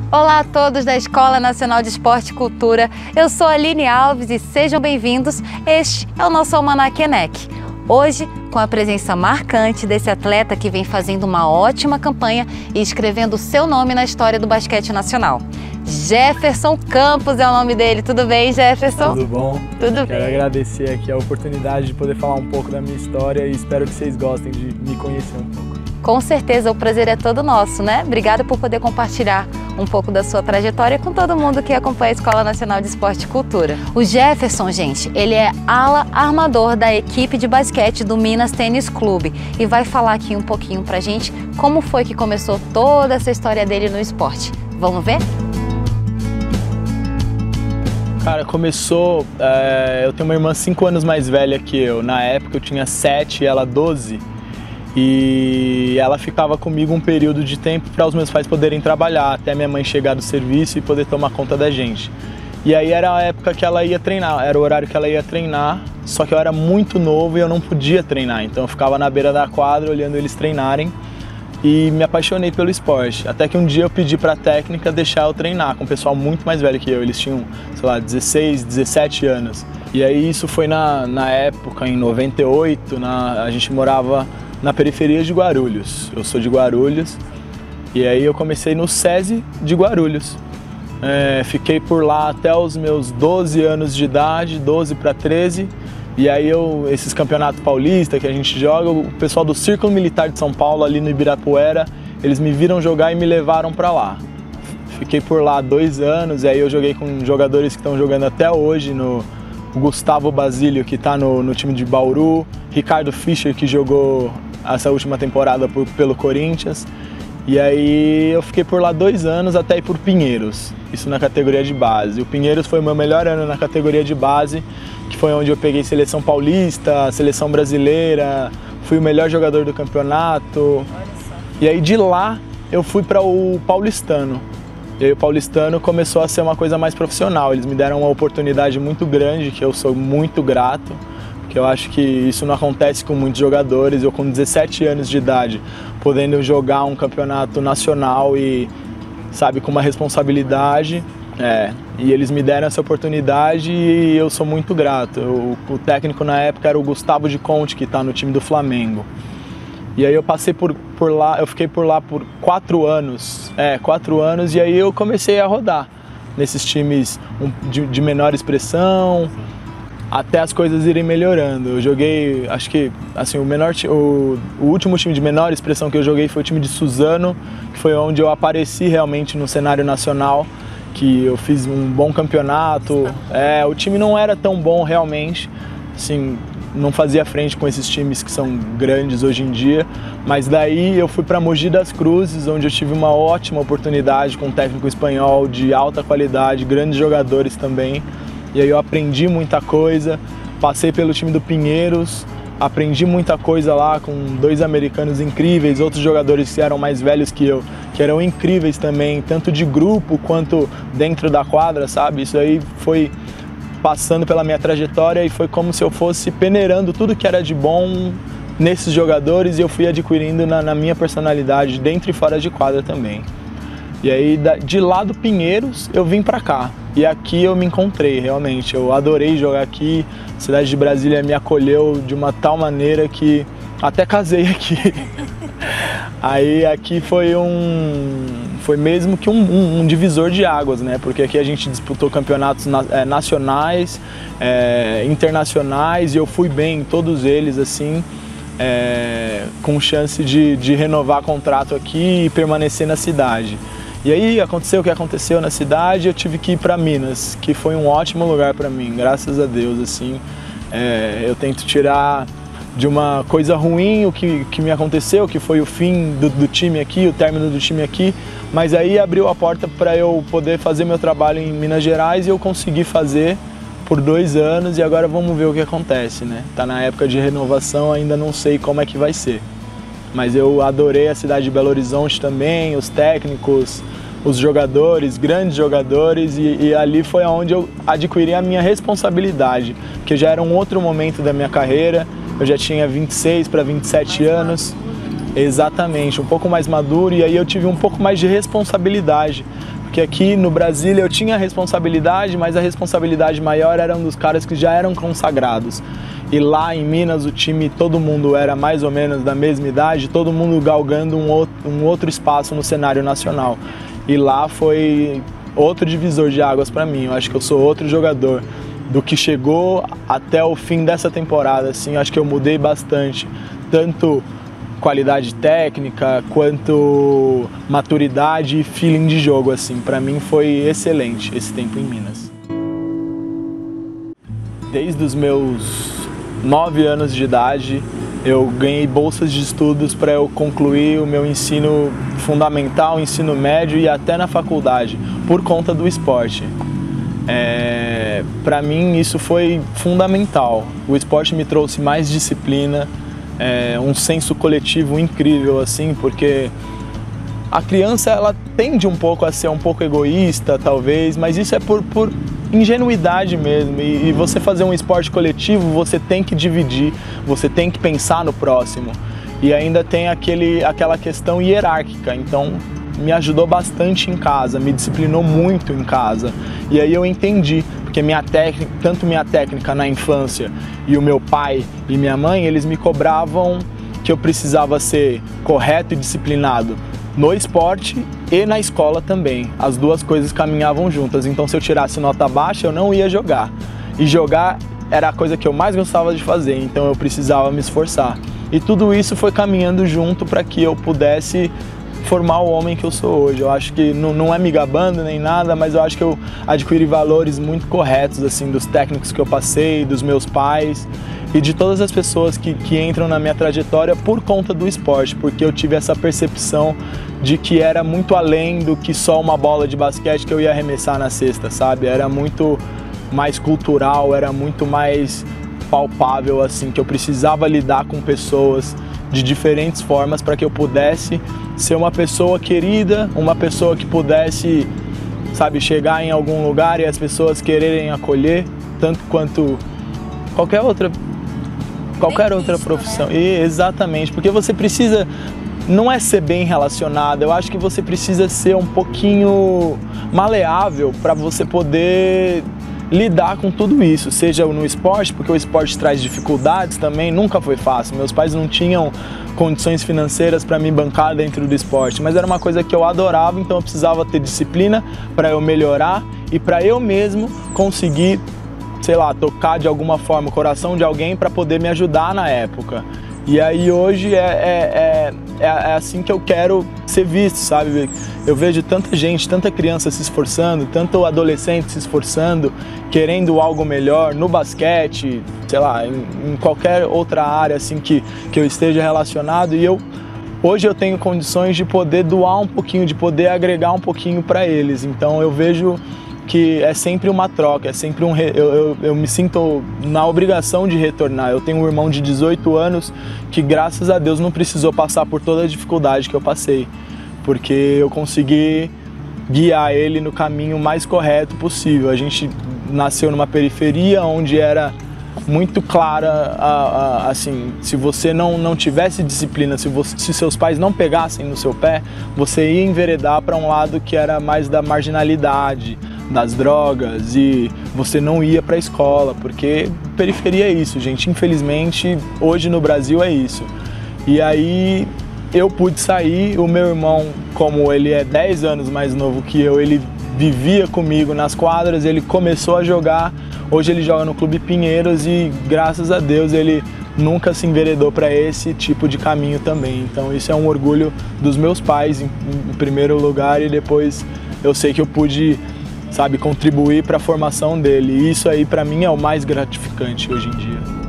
Olá a todos da Escola Nacional de Esporte e Cultura, eu sou a Aline Alves e sejam bem-vindos. Este é o nosso Almanac ENEC. Hoje, com a presença marcante desse atleta que vem fazendo uma ótima campanha e escrevendo o seu nome na história do basquete nacional. Jefferson Campos é o nome dele. Tudo bem, Jefferson? Tudo bom? Tudo bem. Quero agradecer aqui a oportunidade de poder falar um pouco da minha história e espero que vocês gostem de me conhecer um pouco. Com certeza, o prazer é todo nosso, né? Obrigada por poder compartilhar um pouco da sua trajetória com todo mundo que acompanha a Escola Nacional de Esporte e Cultura. O Jefferson, gente, ele é ala armador da equipe de basquete do Minas Tênis Clube e vai falar aqui um pouquinho pra gente como foi que começou toda essa história dele no esporte. Vamos ver? Cara, começou... eu tenho uma irmã 5 anos mais velha que eu. Na época eu tinha 7 e ela 12. E ela ficava comigo um período de tempo para os meus pais poderem trabalhar, até minha mãe chegar do serviço e poder tomar conta da gente. E aí era a época que ela ia treinar, era o horário que ela ia treinar, só que eu era muito novo e eu não podia treinar. Então eu ficava na beira da quadra olhando eles treinarem e me apaixonei pelo esporte. Até que um dia eu pedi para a técnica deixar eu treinar com um pessoal muito mais velho que eu. Eles tinham, sei lá, 16, 17 anos. E aí isso foi na época, em 98, a gente morava na periferia de Guarulhos. Eu sou de Guarulhos e aí eu comecei no SESI de Guarulhos. Fiquei por lá até os meus 12 anos de idade, 12 para 13. E aí esses campeonatos paulistas que a gente joga, o pessoal do Círculo Militar de São Paulo, ali no Ibirapuera, eles me viram jogar e me levaram para lá. Fiquei por lá 2 anos e aí eu joguei com jogadores que estão jogando até hoje, o Gustavo Basílio, que está no time de Bauru, Ricardo Fischer, que jogou essa última temporada pelo Corinthians. E aí eu fiquei por lá 2 anos até ir por Pinheiros, isso na categoria de base. O Pinheiros foi o meu melhor ano na categoria de base, que foi onde eu peguei seleção paulista, seleção brasileira, fui o melhor jogador do campeonato. E aí de lá eu fui para o Paulistano. E aí o Paulistano começou a ser uma coisa mais profissional. Eles me deram uma oportunidade muito grande, que eu sou muito grato, porque eu acho que isso não acontece com muitos jogadores. Eu com 17 anos de idade, podendo jogar um campeonato nacional e, sabe, com uma responsabilidade. E eles me deram essa oportunidade e eu sou muito grato. O técnico na época era o Gustavo de Conte, que está no time do Flamengo. E aí eu passei por lá, eu fiquei por lá por 4 anos, 4 anos, e aí eu comecei a rodar nesses times de menor expressão, até as coisas irem melhorando. Eu joguei, acho que assim, o último time de menor expressão que eu joguei foi o time de Suzano, que foi onde eu apareci realmente no cenário nacional, que eu fiz um bom campeonato. O time não era tão bom realmente, assim, não fazia frente com esses times que são grandes hoje em dia, mas daí eu fui para Mogi das Cruzes, onde eu tive uma ótima oportunidade com um técnico espanhol de alta qualidade, grandes jogadores também, e aí eu aprendi muita coisa. Passei pelo time do Pinheiros, aprendi muita coisa lá com 2 americanos incríveis, outros jogadores que eram mais velhos que eu, que eram incríveis também, tanto de grupo quanto dentro da quadra, sabe? Isso aí foi passando pela minha trajetória e foi como se eu fosse peneirando tudo que era de bom nesses jogadores e eu fui adquirindo na minha personalidade dentro e fora de quadra também. E aí de lá do Pinheiros eu vim pra cá e aqui eu me encontrei realmente, eu adorei jogar aqui, a cidade de Brasília me acolheu de uma tal maneira que até casei aqui. Aí aqui foi mesmo que um divisor de águas, né? Porque aqui a gente disputou campeonatos nacionais, internacionais, e eu fui bem em todos eles, assim, com chance de renovar contrato aqui e permanecer na cidade. E aí aconteceu o que aconteceu na cidade, eu tive que ir para Minas, que foi um ótimo lugar para mim, graças a Deus, assim. Eu tento tirar de uma coisa ruim o que me aconteceu, que foi o fim do time aqui, o término do time aqui, mas aí abriu a porta para eu poder fazer meu trabalho em Minas Gerais e eu consegui fazer por 2 anos e agora vamos ver o que acontece, né? Tá na época de renovação, ainda não sei como é que vai ser. Mas eu adorei a cidade de Belo Horizonte também, os técnicos, os jogadores, grandes jogadores, e ali foi onde eu adquiri a minha responsabilidade, porque já era um outro momento da minha carreira. Eu já tinha 26 para 27 anos Exatamente, um pouco mais maduro, e aí eu tive um pouco mais de responsabilidade. Porque aqui no Brasil eu tinha responsabilidade, mas a responsabilidade maior era um dos caras que já eram consagrados. E lá em Minas o time, todo mundo era mais ou menos da mesma idade, todo mundo galgando um outro espaço no cenário nacional. E lá foi outro divisor de águas para mim, eu acho que eu sou outro jogador. Do que chegou até o fim dessa temporada, assim, eu acho que eu mudei bastante, tanto qualidade técnica, quanto maturidade e feeling de jogo, assim. Para mim foi excelente esse tempo em Minas. Desde os meus 9 anos de idade, eu ganhei bolsas de estudos para eu concluir o meu ensino fundamental, ensino médio e até na faculdade, por conta do esporte. Para mim isso foi fundamental. O esporte me trouxe mais disciplina, um senso coletivo incrível, assim, porque a criança ela tende um pouco a ser um pouco egoísta, talvez, mas isso é por ingenuidade mesmo. E você fazer um esporte coletivo, você tem que dividir, você tem que pensar no próximo. E ainda tem aquela questão hierárquica, então me ajudou bastante em casa, me disciplinou muito em casa. E aí eu entendi, porque tanto minha técnica na infância e o meu pai e minha mãe, eles me cobravam que eu precisava ser correto e disciplinado no esporte e na escola também. As duas coisas caminhavam juntas, então se eu tirasse nota baixa eu não ia jogar. E jogar era a coisa que eu mais gostava de fazer, então eu precisava me esforçar. E tudo isso foi caminhando junto para que eu pudesse formar o homem que eu sou hoje. Eu acho que não é me gabando nem nada, mas eu acho que eu adquiri valores muito corretos, assim, dos técnicos que eu passei, dos meus pais e de todas as pessoas que entram na minha trajetória por conta do esporte, porque eu tive essa percepção de que era muito além do que só uma bola de basquete que eu ia arremessar na cesta, sabe? Era muito mais cultural, era muito mais palpável, assim, que eu precisava lidar com pessoas de diferentes formas para que eu pudesse ser uma pessoa querida, uma pessoa que pudesse, sabe, chegar em algum lugar e as pessoas quererem acolher, tanto quanto qualquer outra profissão. E, exatamente, porque você precisa, não é ser bem relacionado, eu acho que você precisa ser um pouquinho maleável para você poder lidar com tudo isso, seja no esporte, porque o esporte traz dificuldades também, nunca foi fácil. Meus pais não tinham condições financeiras para me bancar dentro do esporte, mas era uma coisa que eu adorava, então eu precisava ter disciplina para eu melhorar e para eu mesmo conseguir, sei lá, tocar de alguma forma o coração de alguém para poder me ajudar na época. E aí hoje é assim que eu quero ser visto, sabe? Eu vejo tanta gente, tanta criança se esforçando, tanto adolescente se esforçando, querendo algo melhor no basquete, sei lá, em qualquer outra área assim que eu esteja relacionado. E hoje eu tenho condições de poder doar um pouquinho, de poder agregar um pouquinho para eles. Então eu vejo que é sempre uma troca, é sempre eu me sinto na obrigação de retornar. Eu tenho um irmão de 18 anos que, graças a Deus, não precisou passar por toda a dificuldade que eu passei, porque eu consegui guiar ele no caminho mais correto possível. A gente nasceu numa periferia onde era muito clara, assim, se você não tivesse disciplina, se seus pais não pegassem no seu pé, você ia enveredar para um lado que era mais da marginalidade, das drogas, e você não ia para a escola, porque periferia é isso, gente. Infelizmente, hoje no Brasil é isso. E aí eu pude sair, o meu irmão, como ele é 10 anos mais novo que eu, ele vivia comigo nas quadras, ele começou a jogar, hoje ele joga no Clube Pinheiros e, graças a Deus, ele nunca se enveredou para esse tipo de caminho também. Então isso é um orgulho dos meus pais, em primeiro lugar, e depois eu sei que eu pude, sabe, contribuir para a formação dele. E isso aí para mim é o mais gratificante hoje em dia.